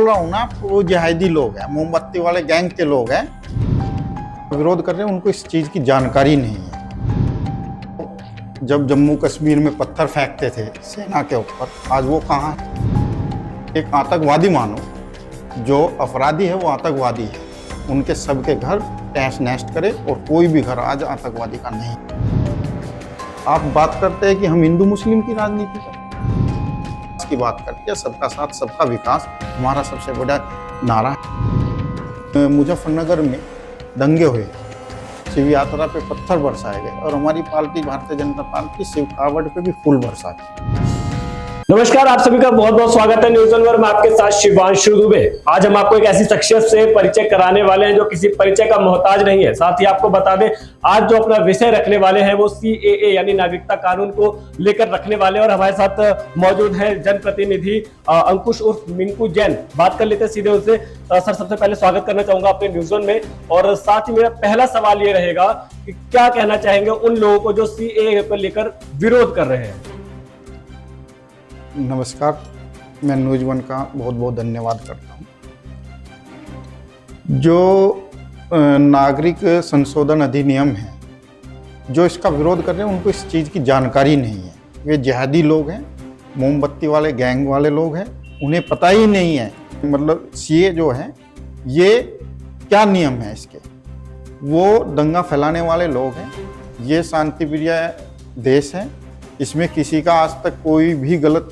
रहा हूँ ना, वो जिहादी लोग हैं, मोमबत्ती वाले गैंग के लोग हैं, विरोध कर रहे हैं। उनको इस चीज़ की जानकारी नहीं है। जब जम्मू कश्मीर में पत्थर फेंकते थे सेना के ऊपर, आज वो कहाँ है? एक आतंकवादी मानो, जो अपराधी है वो आतंकवादी है, उनके सबके घर तहस नहस करे और कोई भी घर आज आतंकवादी का नहीं। आप बात करते हैं कि हम हिंदू मुस्लिम की राजनीति करते की बात करते हैं, सबका साथ सबका विकास हमारा सबसे बड़ा नारा है। मुजफ्फरनगर में दंगे हुए, शिव यात्रा पे पत्थर बरसाए गए और हमारी पार्टी भारतीय जनता पार्टी शिव कावड़ पे भी फूल बरसाती। नमस्कार, आप सभी का बहुत बहुत स्वागत है न्यूज अनवर में। आपके साथ शिवांशु दुबे। आज हम आपको एक ऐसी शख्सियत से परिचय कराने वाले हैं जो किसी परिचय का मोहताज नहीं है। साथ ही आपको बता दें, आज जो अपना विषय रखने वाले हैं वो CAA यानी नागरिकता कानून को लेकर रखने वाले। और हमारे साथ मौजूद है जनप्रतिनिधि अंकुश उर्फ मिंकू जैन। बात कर लेते हैं सीधे उनसे। सर, सबसे पहले स्वागत करना चाहूंगा अपने न्यूज वन में। और साथ ही मेरा पहला सवाल ये रहेगा कि क्या कहना चाहेंगे उन लोगों को जो CAA को लेकर विरोध कर रहे हैं। नमस्कार, मैं न्यूज वन का बहुत बहुत धन्यवाद करता हूँ। जो नागरिक संशोधन अधिनियम है, जो इसका विरोध कर रहे हैं, उनको इस चीज़ की जानकारी नहीं है। वे जिहादी लोग हैं, मोमबत्ती वाले गैंग वाले लोग हैं, उन्हें पता ही नहीं है मतलब CAA जो है ये क्या नियम है इसके। वो दंगा फैलाने वाले लोग हैं। ये शांतिप्रिय देश है, इसमें किसी का आज तक कोई भी गलत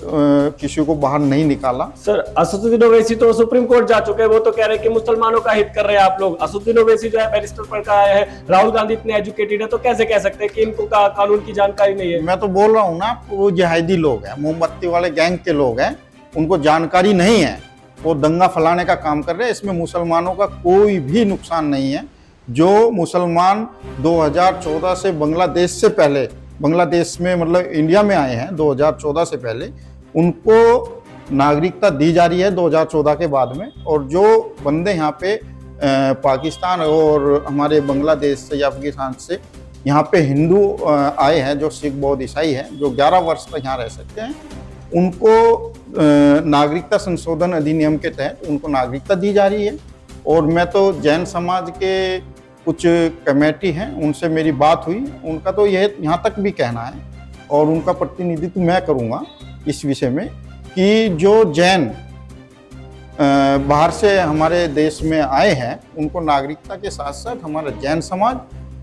किसी को बाहर नहीं निकाला। सर, असदुद्दीन ओवैसी तो सुप्रीम कोर्ट जा चुके हैं, वो तो कह रहे हैं कि मुसलमानों का हित कर रहे हैं आप लोग। असदुद्दीन ओवैसी जो है बैरिस्टर पढ़ का आया है, राहुल गांधी इतने एजुकेटेड है, तो कैसे कह सकते हैं कि इनको कानून की जानकारी नहीं है? मैं तो बोल रहा हूँ ना, वो जिहादी लोग हैं, मोमबत्ती वाले गैंग के लोग हैं, उनको जानकारी नहीं है। वो दंगा फैलाने का काम कर रहे हैं। इसमें मुसलमानों का कोई भी नुकसान नहीं है। जो मुसलमान 2014 से बांग्लादेश में मतलब इंडिया में आए हैं 2014 से पहले, उनको नागरिकता दी जा रही है 2014 के बाद में। और जो बंदे यहाँ पे पाकिस्तान और हमारे बांग्लादेश से या अफगानिस्तान से यहाँ पे हिंदू आए हैं, जो सिख बौद्ध ईसाई हैं, जो 11 वर्ष तक यहाँ रह सकते हैं, उनको नागरिकता संशोधन अधिनियम के तहत उनको नागरिकता दी जा रही है। और मैं तो जैन समाज के कुछ कमेटी हैं, उनसे मेरी बात हुई, उनका तो यह यहाँ तक भी कहना है और उनका प्रतिनिधित्व मैं करूँगा इस विषय में कि जो जैन बाहर से हमारे देश में आए हैं, उनको नागरिकता के साथ साथ हमारा जैन समाज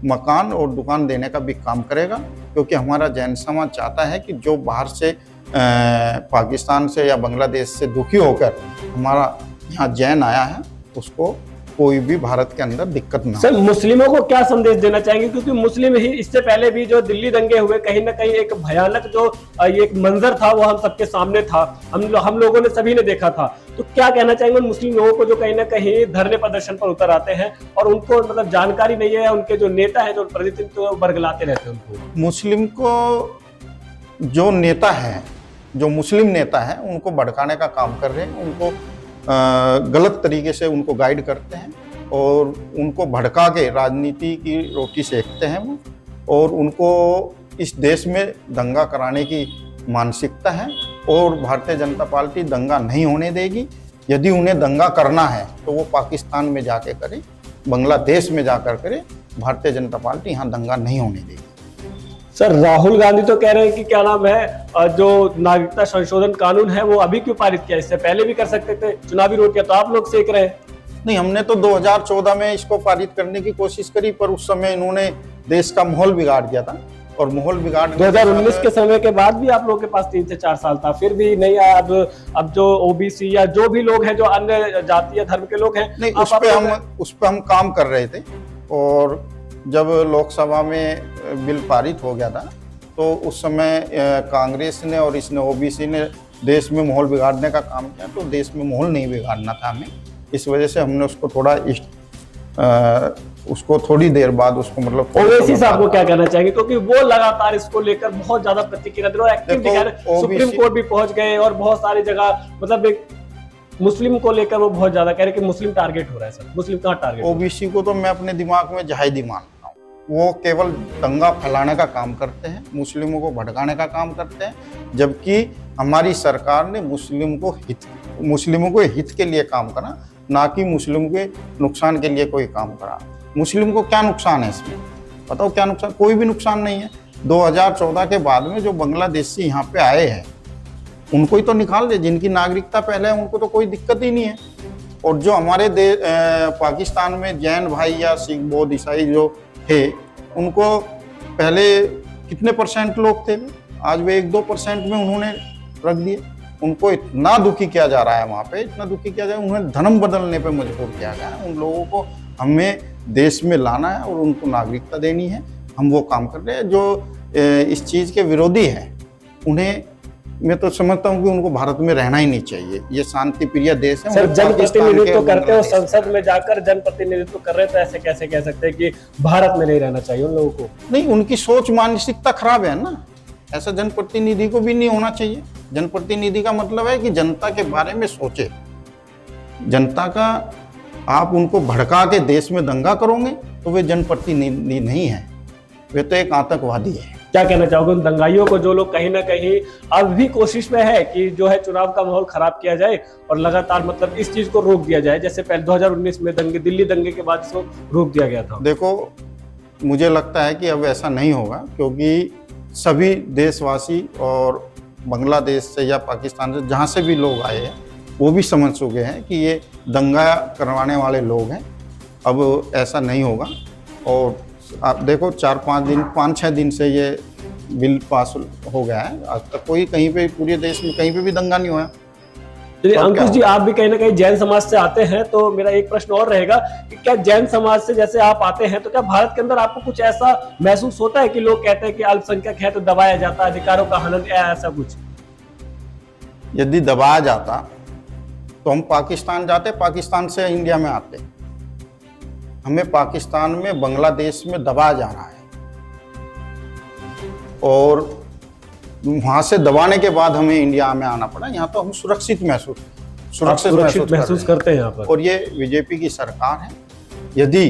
मकान और दुकान देने का भी काम करेगा। क्योंकि हमारा जैन समाज चाहता है कि जो बाहर से पाकिस्तान से या बांग्लादेश से दुखी होकर हमारा यहाँ जैन आया है, उसको कोई भी भारत के अंदर दिक्कत ना। सर, मुस्लिमों को क्या संदेश देना चाहेंगे? क्योंकि मुस्लिम ही इससे पहले भी जो दिल्ली दंगे हुए, कहीं ना कहीं एक भयानक जो एक मंजर था वो हम सबके सामने था, हम लोगों ने सभी ने देखा था। तो क्या कहना चाहेंगे उन मुस्लिम लोगों को जो कहीं ना कहीं धरने प्रदर्शन पर उतर आते हैं और उनको मतलब जानकारी नहीं है, उनके जो नेता है जो प्रतिनिधित्व बरगलाते रहते हैं उनको? मुस्लिम को जो नेता है, जो मुस्लिम नेता है, उनको भड़काने का काम कर रहे हैं, उनको गलत तरीके से उनको गाइड करते हैं और उनको भड़का के राजनीति की रोटी सेकते हैं वो। और उनको इस देश में दंगा कराने की मानसिकता है और भारतीय जनता पार्टी दंगा नहीं होने देगी। यदि उन्हें दंगा करना है तो वो पाकिस्तान में जाके करे, बांग्लादेश में जाकर करे। भारतीय जनता पार्टी यहाँ दंगा नहीं होने देगी। सर, राहुल गांधी तो कह रहे हैं कि क्या नाम है, जो नागरिकता संशोधन कानून है वो अभी क्यों पारित किया, इससे पहले भी कर सकते थे। चुनावी रोटियां तो आप लोग सेक रहे हैं। नहीं, हमने तो 2014 में इसको पारित करने की कोशिश करी, पर उस समय इन्होंने देश का माहौल बिगाड़ दिया था। और माहौल बिगाड़ 2019 के समय के बाद भी आप लोगों के पास 3 से 4 साल था, फिर भी नहीं आया। अब जो OBC या जो भी लोग हैं, जो अन्य जाति या धर्म के लोग हैं, नहीं, उस पे हम काम कर रहे थे। और जब लोकसभा में बिल पारित हो गया था तो उस समय कांग्रेस ने और इसने OBC ने देश में माहौल बिगाड़ने का काम किया। तो देश में माहौल नहीं बिगाड़ना था हमें, इस वजह से हमने उसको उसको थोड़ी देर बाद उसको मतलब ओवैसी साहब को क्या कहना चाहेंगे? क्योंकि वो लगातार इसको लेकर बहुत ज्यादा प्रतिक्रिया दे रहे हैं, एक्टिव दिखा रहे हैं, सुप्रीम कोर्ट भी पहुंच गए और बहुत सारी जगह मतलब एक मुस्लिम को लेकर वो बहुत ज्यादा कह रहे हैं कि मुस्लिम टारगेट हो रहा है। सर, मुस्लिम कहाँ टारगेट? OBC को तो मैं अपने दिमाग में जिहादी मानता हूँ। वो केवल दंगा फैलाने का काम करते हैं, मुस्लिमों को भड़काने का काम करते हैं, जबकि हमारी सरकार ने मुस्लिमों को हित के लिए काम करा, ना कि मुस्लिमों के नुकसान के लिए कोई काम करा। मुस्लिम को क्या नुकसान है इसमें, बताओ क्या नुकसान? कोई भी नुकसान नहीं है। 2014 के बाद में जो बांग्लादेशी यहाँ पे आए हैं उनको ही तो निकाल दे, जिनकी नागरिकता पहले है उनको तो कोई दिक्कत ही नहीं है। और जो हमारे पाकिस्तान में जैन भाई या सिख बौद्ध ईसाई जो थे, उनको पहले कितने % लोग थे, आज वे 1-2% में उन्होंने रख दिए। उनको इतना दुखी किया जा रहा है वहाँ पे, इतना दुखी किया जा रहा है, उन्हें धर्म बदलने पे मजबूर किया गया है। उन लोगों को हमें देश में लाना है और उनको नागरिकता देनी है। हम वो काम कर रहे हैं। जो इस चीज़ के विरोधी हैं उन्हें मैं तो समझता हूँ कि उनको भारत में रहना ही नहीं चाहिए। ये शांति प्रिय देश है। सर, जनप्रतिनिधित्व करते हो, संसद में जाकर जनप्रतिनिधित्व कर रहे, तो ऐसे कैसे कह सकते हैं कि भारत में नहीं रहना चाहिए उन लोगों को? नहीं, उनकी सोच मानसिकता खराब है ना। ऐसा जनप्रतिनिधि को भी नहीं होना चाहिए। जनप्रतिनिधि का मतलब है कि जनता के बारे में सोचे। जनता का आप उनको भड़का के देश में दंगा करोगे तो वे जनप्रतिनिधि नहीं है, वे तो एक आतंकवादी है। क्या कहना चाहोगे उन दंगाइयों को जो लोग कहीं ना कहीं अब भी कोशिश में है कि जो है चुनाव का माहौल खराब किया जाए और लगातार मतलब इस चीज को रोक दिया जाए, जैसे पहले 2019 में दिल्ली दंगे के बाद इसको रोक दिया गया था? देखो, मुझे लगता है कि अब ऐसा नहीं होगा, क्योंकि सभी देशवासी और बांग्लादेश से या पाकिस्तान से जहाँ से भी लोग आए हैं वो भी समझ चुके हैं कि ये दंगा करवाने वाले लोग हैं। अब ऐसा नहीं होगा। और आप देखो 5-6 दिन से ये बिल पास हो गया है, आज तक कोई कहीं पे पूरे देश में कहीं पे भी दंगा नहीं हुआ। चलिए अंकुश जी, आप भी कहीं ना कहीं जैन समाज से आते हैं, तो मेरा एक प्रश्न और रहेगा कि क्या जैन समाज से जैसे आप आते हैं तो क्या भारत के अंदर आपको कुछ ऐसा महसूस होता है कि लोग कहते हैं कि अल्पसंख्यक है तो दबाया जाता है, अधिकारों का हनन, ऐसा कुछ? यदि दबाया जाता तो हम पाकिस्तान जाते, पाकिस्तान से इंडिया में आते। हमें पाकिस्तान में, बांग्लादेश में दबाया जा रहा है और वहां से दबाने के बाद हमें इंडिया में आना पड़ा। यहाँ तो हम सुरक्षित महसूस करते हैं यहाँ पर। और ये बीजेपी की सरकार है। यदि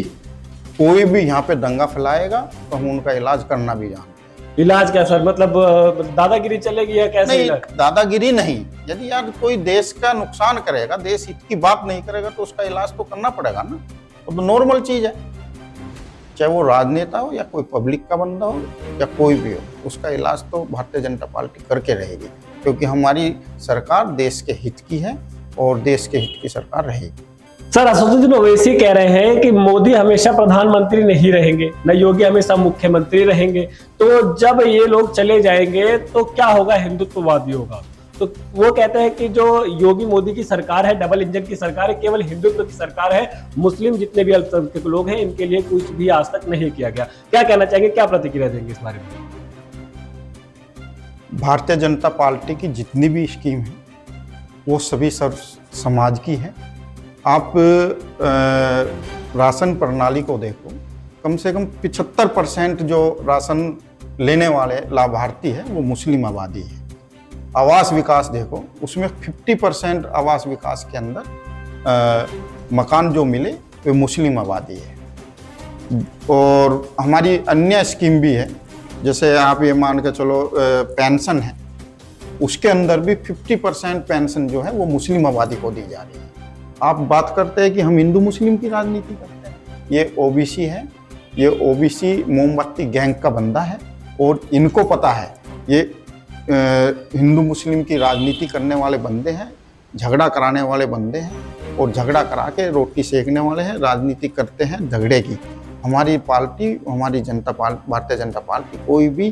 कोई भी यहाँ पे दंगा फैलाएगा तो हम उनका इलाज करना भी जानते हैं। इलाज क्या सर, मतलब दादागिरी चलेगी या कैसे? नहीं, दादागिरी नहीं। यदि यार कोई देश का नुकसान करेगा, देश हित की बात नहीं करेगा, तो उसका इलाज तो करना पड़ेगा ना। वो तो नॉर्मल चीज है, चाहे वो राजनेता हो या कोई पब्लिक का बंदा हो या कोई भी हो, उसका इलाज तो भारतीय जनता पार्टी करके रहेगी, क्योंकि हमारी सरकार देश के हित की है और देश के हित की सरकार रहेगी। सर, असदुद्दीन ओवैसी कह रहे हैं कि मोदी हमेशा प्रधानमंत्री नहीं रहेंगे, न योगी हमेशा मुख्यमंत्री रहेंगे, तो जब ये लोग चले जाएंगे तो क्या होगा, हिंदुत्ववादियों का? तो वो कहते हैं कि जो योगी मोदी की सरकार है, डबल इंजन की सरकार है, केवल हिंदुत्व की सरकार है, मुस्लिम जितने भी अल्पसंख्यक लोग हैं इनके लिए कुछ भी आज तक नहीं किया गया। क्या कहना चाहेंगे, क्या प्रतिक्रिया देंगे इस बारे में? भारतीय जनता पार्टी की जितनी भी स्कीम है वो सभी सर्व समाज की है। आप राशन प्रणाली को देखो, कम से कम 75% जो राशन लेने वाले लाभार्थी है वो मुस्लिम आबादी है। आवास विकास देखो, उसमें 50% आवास विकास के अंदर मकान जो मिले वे मुस्लिम आबादी है। और हमारी अन्य स्कीम भी है, जैसे आप ये मान के चलो पेंशन है, उसके अंदर भी 50% पेंशन जो है वो मुस्लिम आबादी को दी जा रही है। आप बात करते हैं कि हम हिंदू मुस्लिम की राजनीति करते हैं, ये ओबीसी है, ये ओबीसी मोमबत्ती गैंग का बंदा है और इनको पता है ये हिंदू मुस्लिम की राजनीति करने वाले बंदे हैं, झगड़ा कराने वाले बंदे हैं और झगड़ा करा के रोटी सेकने वाले हैं, राजनीति करते हैं झगड़े की। हमारी पार्टी, हमारी भारतीय जनता पार्टी कोई भी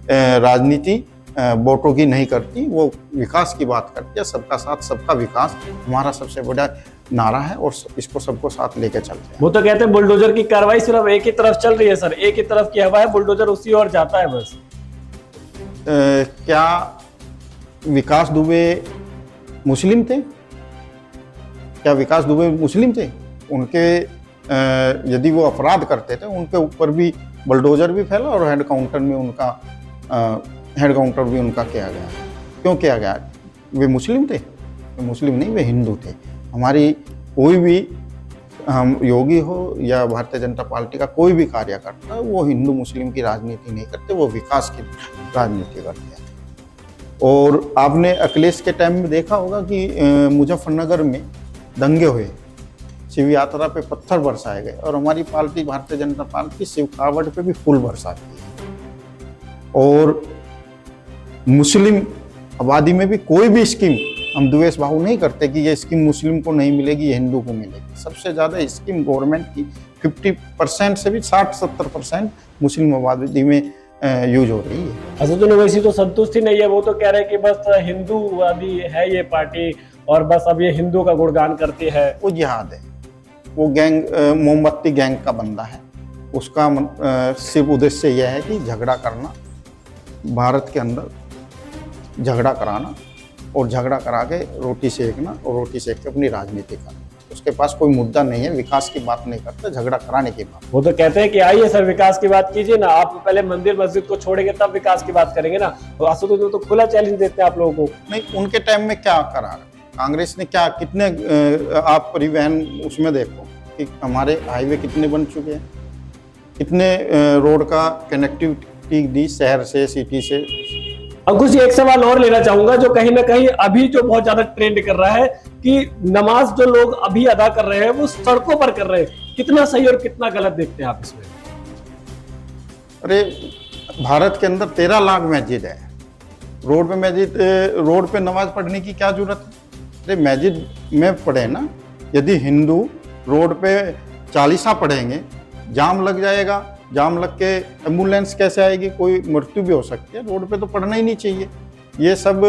राजनीति वोटों की नहीं करती, वो विकास की बात करती है। सबका साथ सबका विकास हमारा सबसे बड़ा नारा है और इसको सबको साथ लेके चलते हैं। वो तो कहते हैं बुलडोजर की कार्रवाई सिर्फ एक ही तरफ चल रही है सर, एक ही तरफ की हवा है, बुलडोजर उसी ओर जाता है बस। क्या विकास दुबे मुस्लिम थे? क्या विकास दुबे मुस्लिम थे? उनके यदि वो अपराध करते थे उनके ऊपर भी बुलडोजर भी फैला और हेड काउंटर भी उनका किया गया। क्यों किया गया? वे मुस्लिम थे? वे मुस्लिम नहीं, वे हिंदू थे। हमारी कोई भी हम योगी हो या भारतीय जनता पार्टी का कोई भी कार्यकर्ता, वो हिंदू मुस्लिम की राजनीति नहीं करते, वो विकास की राजनीति करते हैं। और आपने अखिलेश के टाइम में देखा होगा कि मुजफ्फरनगर में दंगे हुए, शिव यात्रा पे पत्थर बरसाए गए, और हमारी पार्टी भारतीय जनता पार्टी शिव कावड़ पे भी फूल बरसाती है। और मुस्लिम आबादी में भी कोई भी स्कीम हम द्वेष भाव नहीं करते कि ये स्कीम मुस्लिम को नहीं मिलेगी, ये हिंदू को मिलेगी। सबसे ज़्यादा स्कीम गवर्नमेंट की 50% से भी 60-70% मुस्लिम आबादी में यूज हो रही है। असदुद्दीन ओवैसी तो संतुष्टि नहीं है, वो तो कह रहे हैं कि बस हिंदूवादी है ये पार्टी और बस अब ये हिंदू का गुणगान करती है। वो जिहाद है, वो गैंग मोमबत्ती गैंग का बंदा है। उसका सिर्फ उद्देश्य यह है कि झगड़ा करना, भारत के अंदर झगड़ा कराना, और झगड़ा करा के रोटी सेकना, और रोटी सेक के अपनी राजनीति करना। उसके पास कोई मुद्दा नहीं है, विकास की बात नहीं करता, झगड़ा कराने की बात। वो तो कहते हैं कि आइए सर विकास की बात कीजिए ना, आप पहले मंदिर मस्जिद को छोड़ेंगे तब विकास की बात करेंगे ना। तो असदुद्दीन तो खुला चैलेंज देते हैं आप लोगों को। नहीं, उनके टाइम में क्या करा, कांग्रेस ने क्या, कितने आप परिवहन उसमें देखो कि हमारे हाईवे कितने बन चुके हैं, कितने रोड का कनेक्टिविटी दी शहर से, सिटी से। अंकुश जी, एक सवाल और लेना चाहूंगा जो कहीं ना कहीं अभी जो बहुत ज्यादा ट्रेंड कर रहा है कि नमाज जो लोग अभी अदा कर रहे हैं वो सड़कों पर कर रहे हैं, कितना सही और कितना गलत देखते हैं आप इसमें? अरे भारत के अंदर 13 लाख मस्जिद है, रोड पे नमाज पढ़ने की क्या जरूरत है? अरे मस्जिद में पढ़े ना, यदि हिंदू रोड पे चालीसा पढ़ेंगे, जाम लग जाएगा, जाम लग के एम्बुलेंस कैसे आएगी, कोई मृत्यु भी हो सकती है। रोड पे तो पढ़ना ही नहीं चाहिए। ये सब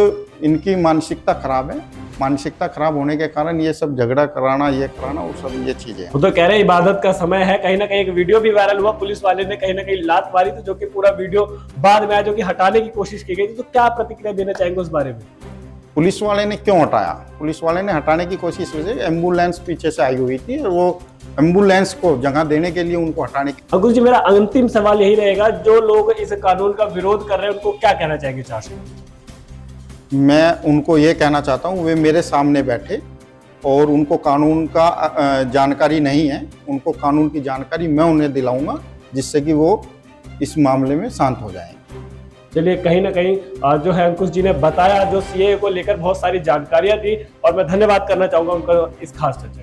इनकी मानसिकता खराब है, मानसिकता खराब होने के कारण ये सब झगड़ा कराना, ये कराना, वो सब ये चीजें हैं। वो तो कह रहे हैं इबादत का समय है। कहीं ना कहीं एक वीडियो भी वायरल हुआ, पुलिस वाले ने कहीं ना कहीं लात मारी थी, जो कि पूरा वीडियो बाद में आया, जो कि हटाने की कोशिश की गई थी। तो क्या प्रतिक्रिया देना चाहेंगे उस बारे में? पुलिस वाले ने क्यों हटाया? पुलिस वाले ने हटाने की कोशिश की, एम्बुलेंस पीछे से आई हुई थी, वो एम्बुलेंस को जगह देने के लिए उनको हटाने की। अंकुश जी, मेरा अंतिम सवाल यही रहेगा, जो लोग इस कानून का विरोध कर रहे हैं उनको क्या कहना चाहेंगे? मैं उनको ये कहना चाहता हूँ, वे मेरे सामने बैठे, और उनको कानून का जानकारी नहीं है, उनको कानून की जानकारी मैं उन्हें दिलाऊंगा, जिससे कि वो इस मामले में शांत हो जाएं। चलिए, कहीं ना कहीं जो है अंकुश जी ने बताया, जो सीएए को लेकर बहुत सारी जानकारियां दी, और मैं धन्यवाद करना चाहूंगा उनका इस खास चर्चा।